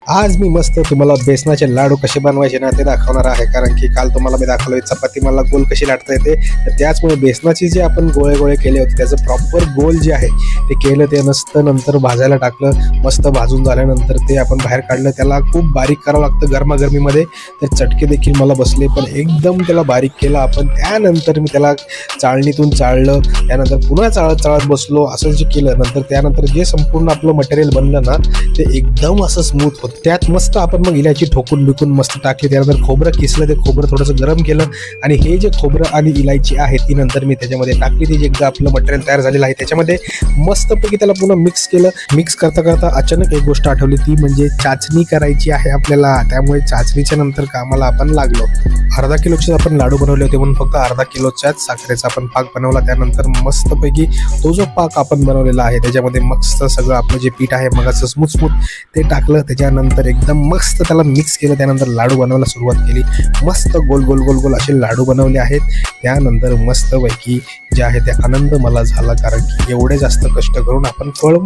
आज मी मस्त तुम्हाला बेसनाचे लाडू कसे बनवायचे ना ते दाखवणार आहे. कारण की काल तुम्हाला मी दाखवलं चपाती मला गोल कशी लाटता येते, तर त्याचमुळे बेसनाची जे आपण गोळे गोळे केले होते त्याचं प्रॉपर गोल जे आहे ते केलं. ते नसतं नंतर भाजायला टाकलं, मस्त भाजून झाल्यानंतर ते आपण बाहेर काढलं. त्याला खूप बारीक करावं लागतं गरमागरमीमध्ये, तर चटके देखील मला बसले, पण एकदम त्याला बारीक केलं आपण. त्यानंतर मी त्याला चाळणीतून चाळलं, त्यानंतर पुन्हा चाळत चाळत बसलो, असं जे केलं. नंतर त्यानंतर जे संपूर्ण आपलं मटेरियल बनलं ना ते एकदम असं स्मूथ होतं. त्यात मस्त आपण मग इलायची ठोकून बिकून मस्त टाकली. त्यानंतर खोबरं किसलं, ते खोबरं थोडंसं गरम केलं आणि हे जे खोबरं आणि इलायची आहे ती नंतर मी त्याच्यामध्ये टाकली. ती जे एकदा आपलं मटेरियल तयार झालेलं आहे त्याच्यामध्ये मस्तपैकी त्याला पुन्हा मिक्स केलं. मिक्स करता करता अचानक एक गोष्ट आठवली, ती म्हणजे चाचणी करायची आहे आपल्याला. त्यामुळे चाचणीच्या नंतर कामाला आपण लागलो. अर्धा किलोचे आपण लाडू बनवले होते, म्हणून फक्त अर्धा किलोच्याच साखरेचा आपण पाक बनवला. त्यानंतर मस्तपैकी तो जो पाक आपण बनवलेला आहे त्याच्यामध्ये मस्त सगळं आपलं जे पीठ आहे मग असं स्मूथ स्मूथ ते टाकलं. त्याच्यानंतर एकदम मस्त त्याला मिक्स केलं. त्यानंतर लाडू बनवायला सुरुवात केली. मस्त गोल गोल गोल गोल असे लाडू बनवले आहेत. त्यानंतर मस्तपैकी जे आहे ते आनंद मला झाला, कारण की एवढे जास्त कष्ट करून आपण फळ